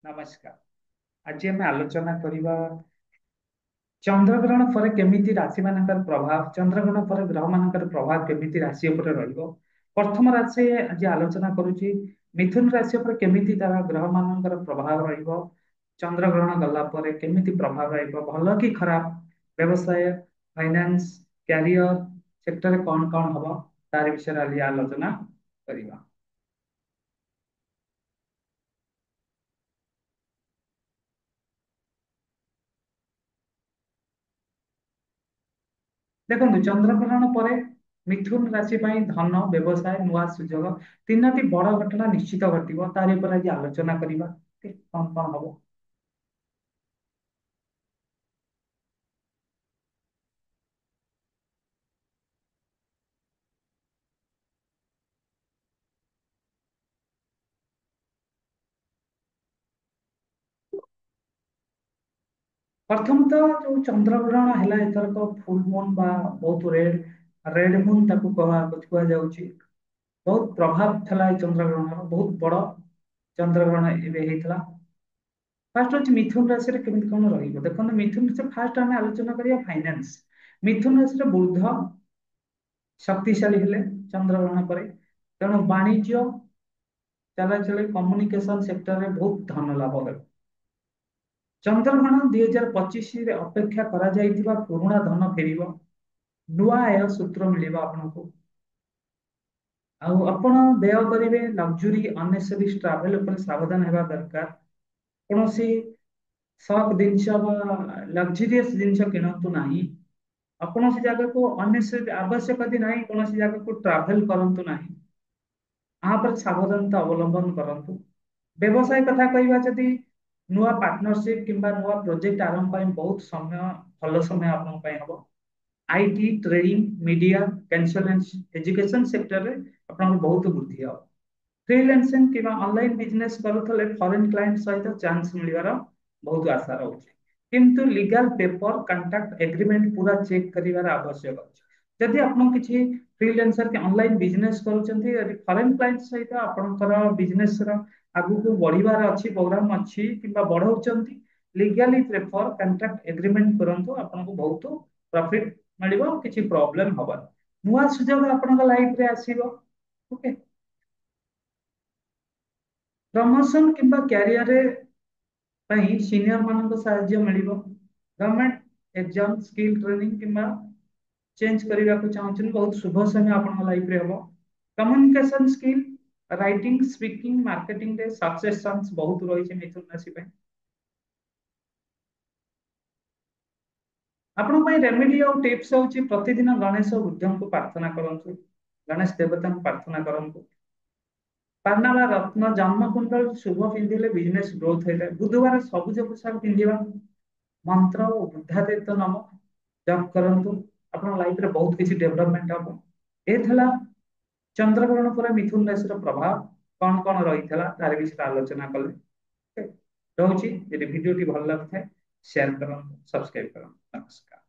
नमस्कार। आज आम आलोचना करवा चंद्रग्रहण पर केमिति राशि मानकर प्रभाव, चंद्रग्रहण पर ग्रह मानकर प्रभाव केमिति राशि उपर रहिबो। प्रथम राशि आज आलोचना करूची मिथुन राशि पर केमिति तारा ग्रह मानकर प्रभाव रहिबो। चंद्रग्रहण गला पर केमिति प्रभाव रहिबो, भलो कि खराब, व्यवसाय, फाइनेंस, कैरियर सेक्टर कौन कौन हबो तार विषय आज आलोचना करिबा। देखो चंद्रग्रहण पर मिथुन राशि ପାଇଁ धन, व्यवसाय, नुआ सुजोग तीनोटी बड़ घटना निश्चित घटिबो। तारि पर आज आलोचना करिबा कौन कौन हबो। प्रथम तो जो चंद्रग्रहण हैला एथरक फुल मून बा बहुत रेड रेड मून ताकू कुआ जाउची। बहुत प्रभाव थला ए चंद्रग्रहण, बहुत बड़ चंद्रग्रहण एबे हेतला। फास्ट होची मिथुन राशि रे केमिति कोन रहिबो। देखो मिथुन से फास्ट हमें आलोचना करिया फाइनेंस। मिथुन राशि रे बुध शक्तिशाली हेले चंद्रग्रहण पर, तेणु वाणिज्य, चलाचल, कम्युनिकेशन सेक्टर रे बहुत धन लाभ हो। चंद्रग्रहण 2025 रे अपेक्षा करा जाइथिबा पुराणा धन फेरिबो, नुआ आय सूत्र मिलिबा आपनको। आउ आपण व्यय करिवे लग्जरी अननेसेसरी ट्रैवल ऊपर सावधान हेबा दरकार। कोनोसी शौक जिनस बा लग्जरियस जिनस किणतु नाही। आपण से जगह को अननेसेसरी आवश्यक यदि नाही कोनोसी जगह को ट्रैवल करंतु नाही। आ पर सावधानता अवलंबन करंतु। व्यवसाय कथा कहबा जदि नुआ पार्टनरशिप किंबा नुआ प्रोजेक्ट आरंभ ପାଇଁ बहुत समय, भल समय आपन ପାଇଁ हबो। IT, trading, media, consultancy, education sector रे आपन बहुत वृद्धि हो। फ्रीलांसिंग किंबा ऑनलाइन बिजनेस करूथले फॉरेन क्लाइंट सहित चांस मिलिबार बहुत आशा रहउछि। किंतु लीगल पेपर कॉन्ट्रैक्ट एग्रीमेंट पूरा चेक करिवार आवश्यक अछि। जदि आपण किछि फ्रीलांसर के ऑनलाइन बिजनेस करूचंती, यदि फॉरेन क्लाइंट सहित आपनकर बिजनेस रो आगु को बढ़िबार अछि, प्रोग्राम अछि किंबा बढ़ौचंती, लीगली पेपर कॉन्ट्रैक्ट एग्रीमेंट करंतु आपनको बहुत प्रॉफिट मिलिबो, किछि प्रॉब्लम हबा। नुआ सुजोग आपनका लाइफ रे आसीबो। ओके, प्रमोशन किंबा कैरियर रे ପାଇଁ ସିନିୟର ମାନଙ୍କ ସାହାଯ୍ୟ ମିଳିବ। ଗଭର୍ଣ୍ଣମେଣ୍ଟ ଏକ୍ଜାମ, ସ୍କିଲ୍ ଟ୍ରେନିଂ କିମ୍ବା ଚେଞ୍ଜ କରିବାକୁ ଚାହୁଁଛନ୍ତି, ବହୁତ ଶୁଭ ସମୟ ଆପଣଙ୍କ ଲାଇଫରେ ହବ। Communication skill, writing, speaking, marketing ରେ ସକ୍ସେସ ଚାନ୍ସ ବହୁତ ରହିଛି ମିଥୁନ ରାଶି ପାଇଁ। ଆପଣଙ୍କ ପାଇଁ ରେମିଡି ଆଉ ଟିପ୍ସ ହଉଛି ପ୍ରତିଦିନ ଗଣେଶ ବୁଦ୍ଧଙ୍କୁ ପ୍ରାର୍ଥନା କରନ୍ତୁ, ଗଣେଶ ଦେବତାଙ୍କୁ ପ୍ରାର୍ଥନା କରନ୍ତୁ। ପାନା ବା ରତ୍ନ ଜନ୍ମ କୁଣ୍ଡଳ ଶୁଭ ପିନ୍ଧିଲେ ବିଜନେସ ଗ୍ରୋଥ ହେଇଥାଏ। ବୁଧବାର ସବୁଜ ପୋଷାକ ପିନ୍ଧିବା, ମନ୍ତ୍ର ଓ ବୁଦ୍ଧାଦିତ୍ୟ ନାମ ଜପ କରନ୍ତୁ, ଆପଣଙ୍କ ଲାଇଫରେ ବହୁତ କିଛି ଡେଭଲପମେଣ୍ଟ ହବ। ଏ ଥିଲା ଚନ୍ଦ୍ରଗ୍ରହଣ ପରେ ମିଥୁନ ରାଶିର ପ୍ରଭାବ କଣ କଣ ରହିଥିଲା ତାର ବିଷୟରେ ଆଲୋଚନା କଲେ। ରହୁଛି, ଯଦି ଭିଡିଓଟି ଭଲ ଲାଗୁଥାଏ ସେୟାର କରନ୍ତୁ, ସବସ୍କ୍ରାଇବ କରନ୍ତୁ। ନମସ୍କାର।